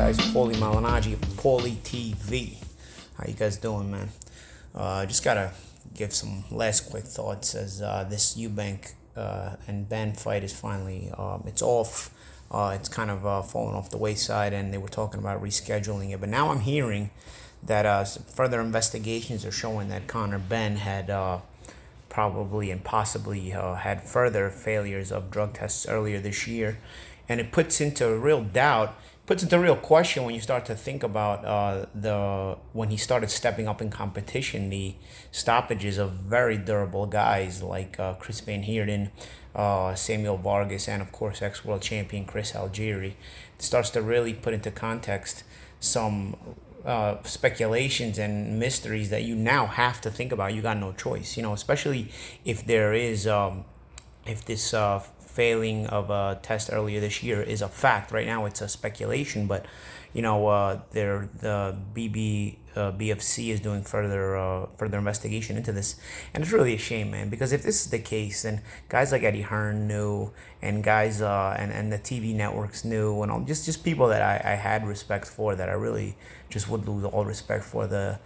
guys? Paulie Malignaggi, Paulie TV. How you guys doing, man? Just gotta give some last quick thoughts as this Eubank and Ben fight is finally it's off. It's kind of fallen off the wayside, and they were talking about rescheduling it. But now I'm hearing that further investigations are showing that Connor Benn had probably and possibly had further failures of drug tests earlier this year, and it puts into real doubt, puts into real question when you start to think about when he started stepping up in competition, the stoppages of very durable guys like Chris Van Heerden, Samuel Vargas, and of course ex-world champion Chris Algieri. It starts to really put into context some speculations and mysteries that you now have to think about. You got no choice, especially if there is if this failing of a test earlier this year is a fact. Right now it's a speculation, but the BFC is doing further investigation into this, and it's really a shame, man. Because if this is the case, then guys like Eddie Hearn knew, and guys and the TV networks knew, and all, just people that I had respect for, that I really just would lose all respect for. The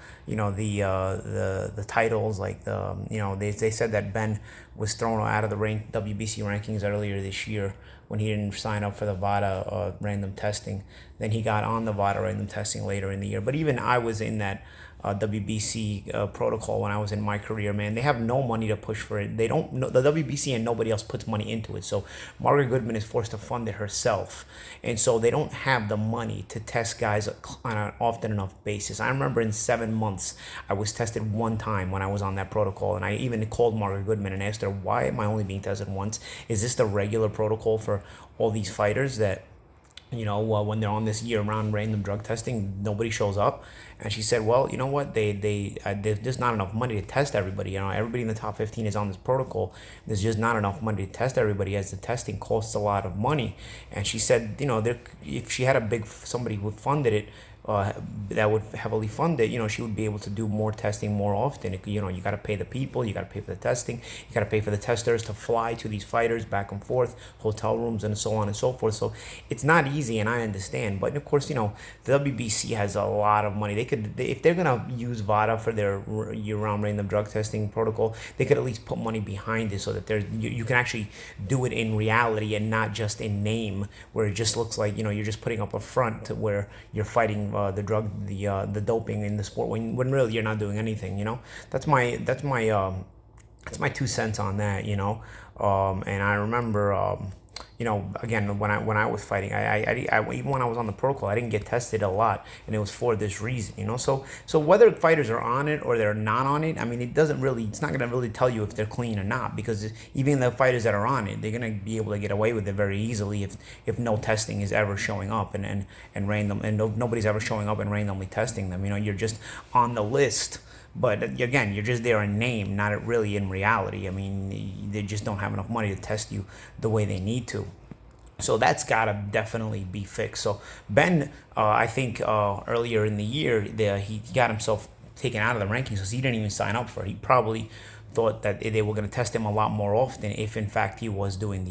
titles, like they said that Ben was thrown out of the WBC rankings earlier this year when he didn't sign up for the VADA random testing. Then he got on the VADA random testing later in the year. But even I was in that WBC protocol when I was in my career, man. They have no money to push for it. They don't know, the WBC, and nobody else puts money into it. So Margaret Goodman is forced to fund it herself. And so they don't have the money to test guys on an often enough basis. I remember in 7 months, I was tested one time when I was on that protocol. And I even called Margaret Goodman and asked her, why am I only being tested once? Is this the regular protocol for all these fighters that, when they're on this year-round random drug testing, nobody shows up? And she said, well, you know what, there's just not enough money to test everybody. Everybody in the top 15 is on this protocol. There's just not enough money to test everybody, as the testing costs a lot of money. And she said, if she had somebody who funded it, that would heavily fund it, she would be able to do more testing more often. You got to pay the people, you got to pay for the testing, you got to pay for the testers to fly to these fighters back and forth, hotel rooms, and so on and so forth. So it's not easy, and I understand. But of course, the WBC has a lot of money. If they're gonna use VADA for their year-round random drug testing protocol, they could at leleast put money behind it so that you can actually do it in reality and not just in name, where it just looks like you're just putting up a front to where you're fighting the doping in the sport when really you're not doing anything. That's my 2 cents on that. And I remember again, when I was fighting, I even when I was on the protocol, I didn't get tested a lot, and it was for this reason. So whether fighters are on it or they're not on it, it's not going to really tell you if they're clean or not, because even the fighters that are on it, they're going to be able to get away with it very easily if no testing is ever showing up and random, and nobody's ever showing up and randomly testing them. You're just on the list. But again, you're just there in name, not really in reality. They just don't have enough money to test you the way they need to. So that's got to definitely be fixed. So Ben, I think earlier in the year, he got himself taken out of the rankings because he didn't even sign up for it. He probably thought that they were going to test him a lot more often if in fact he was doing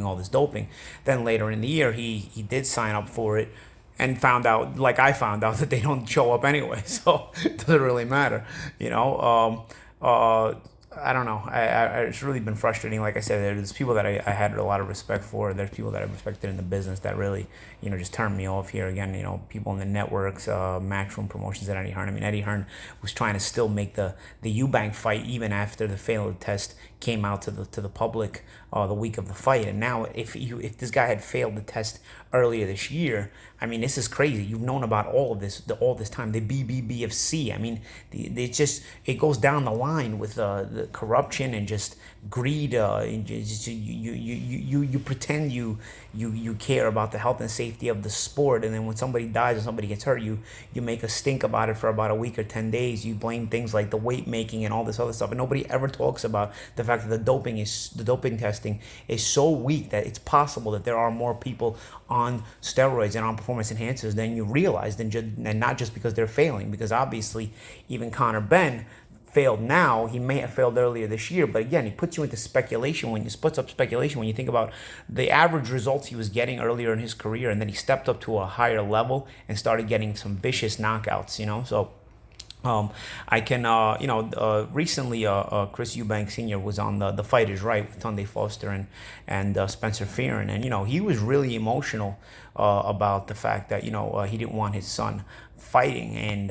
all this doping. Then later in the year, he did sign up for it, and found out, like I found out, that they don't show up anyway. So it doesn't really matter, I don't know. It's really been frustrating. Like I said, there's people that I had a lot of respect for. There's people that I respected in the business that really, just turned me off here. Again, people in the networks, Matchroom Promotions, and Eddie Hearn. Eddie Hearn was trying to still make the Eubank fight even after the failed test came out to the public the week of the fight. And now, if this guy had failed the test earlier this year, this is crazy. You've known about all of this all this time. The BBBFC. It goes down the line with the corruption and just greed. You pretend you care about the health and safety of the sport, and then when somebody dies or somebody gets hurt, you make a stink about it for about a week or 10 days. You blame things like the weight making and all this other stuff, and nobody ever talks about the fact that the doping testing is so weak that it's possible that there are more people on steroids and on performance enhancers than you realize, and not just because they're failing. Because obviously, even Connor Benn failed now. He may have failed earlier this year, but again, he puts you into speculation. When you splits up speculation, when you think about the average results he was getting earlier in his career, and then he stepped up to a higher level and started getting some vicious knockouts, so I can, recently, Chris Eubank Sr. was on the Fighters Right with Tunde Foster and Spencer Fearon, and he was really emotional about the fact that he didn't want his son fighting and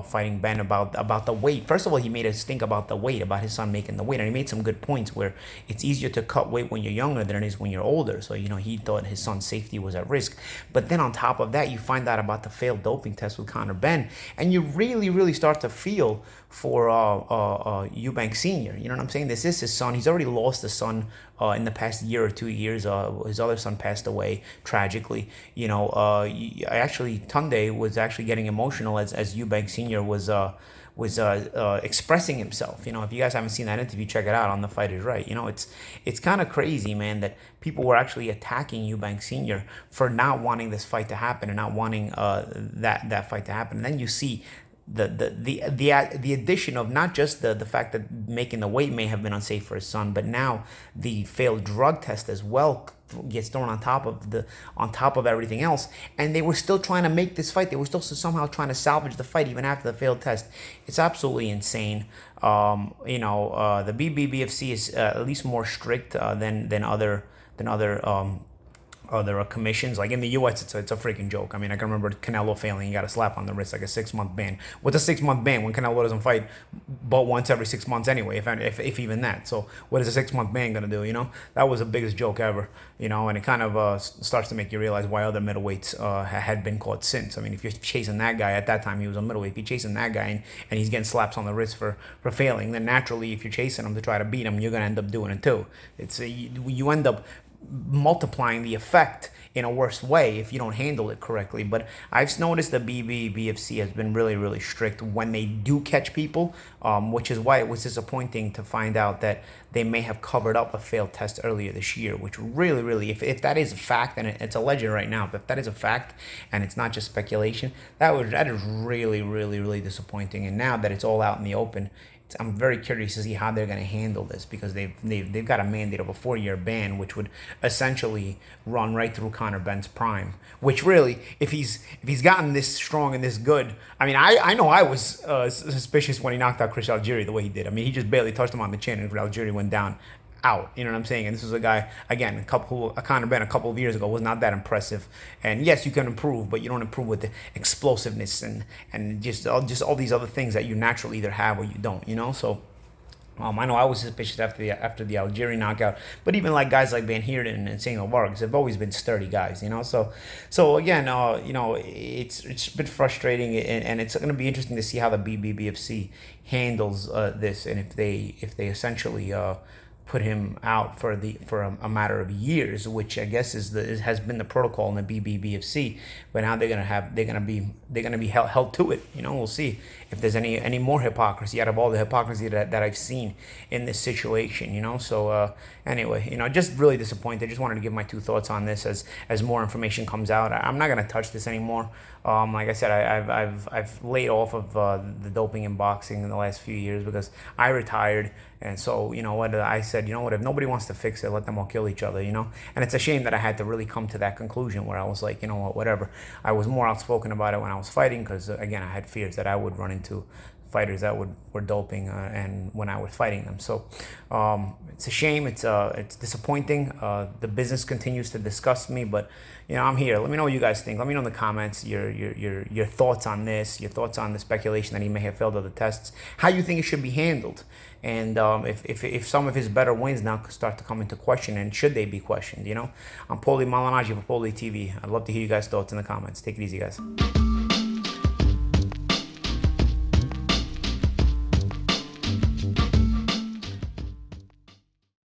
fighting Ben about the weight. First of all, he made us think about the weight, about his son making the weight, and he made some good points where it's easier to cut weight when you're younger than it is when you're older. So he thought his son's safety was at risk. But then on top of that, you find out about the failed doping test with Connor Benn, and you really start to feel for Eubank Sr. You know what I'm saying? This is his son. He's already lost a son in the past year or 2 years. His other son passed away tragically. Tunde was actually getting emotional as Eubank Sr. was expressing himself. If you guys haven't seen that interview, check it out on the Fighters Right. It's kind of crazy, man, that people were actually attacking Eubank Sr. for not wanting this fight to happen and not wanting that fight to happen. And then you see the addition of not just the fact that making the weight may have been unsafe for his son, but now the failed drug test as well gets thrown on top of everything else, and they were still trying to make this fight. They were still somehow trying to salvage the fight even after the failed test. It's absolutely insane. The BBBFC is at least more strict than other commissions. Like in the U.S., it's a freaking joke. I mean, I can remember Canelo failing. He got a slap on the wrist, like a 6-month ban. What's a 6-month ban when Canelo doesn't fight but once every 6 months anyway, if even that? So what is a 6-month ban going to do, That was the biggest joke ever, and it kind of starts to make you realize why other middleweights had been caught since. I mean, if you're chasing that guy, at that time he was a middleweight, if you're chasing that guy and he's getting slaps on the wrist for failing, then naturally if you're chasing him to try to beat him, you're going to end up doing it too. You end up multiplying the effect in a worse way if you don't handle it correctly. But I've noticed the BBBFC has been really strict when they do catch people, which is why it was disappointing to find out that they may have covered up a failed test earlier this year, which really, if that is a fact, and it's alleged right now, but if that is a fact and it's not just speculation, that is really disappointing. And now that it's all out in the open, I'm very curious to see how they're going to handle this, because they've got a mandate of a 4-year ban, which would essentially run right through Connor Benn's prime. Which really, if he's gotten this strong and this good, I mean, I know I was suspicious when he knocked out Chris Algieri the way he did. I mean, he just barely touched him on the chin, and Algieri went down out. You know what I'm saying? And this was a guy, again, Connor Benn a couple of years ago was not that impressive. And yes, you can improve, but you don't improve with the explosiveness and just all these other things that you naturally either have or you don't. So I know I was suspicious after the Algieri knockout, but even like guys like Van Heerden and Saint Vargas have always been sturdy guys, So again, it's a bit frustrating, and it's going to be interesting to see how the BBBFC handles this, and if they essentially put him out for a matter of years, which I guess has been the protocol in the BBBFC. But now they're gonna be held to it. We'll see if there's any more hypocrisy out of all the hypocrisy that I've seen in this situation. So anyway, just really disappointed. Just wanted to give my 2 thoughts on this as more information comes out. I'm not gonna touch this anymore. Like I said, I've laid off of the doping and boxing in the last few years because I retired. And so, I said, if nobody wants to fix it, let them all kill each other, And it's a shame that I had to really come to that conclusion where I was like, whatever. I was more outspoken about it when I was fighting because, again, I had fears that I would run into fighters that were doping and when I was fighting them. So it's a shame. It's disappointing. The business continues to disgust me, but I'm here. Let me know what you guys think. Let me know in the comments your thoughts on this, your thoughts on the speculation that he may have failed other tests, how you think it should be handled, and if some of his better wins now start to come into question, and should they be questioned. I'm Paulie Malignaggi for Paulie TV. I'd love to hear you guys' thoughts in the comments. Take it easy, guys.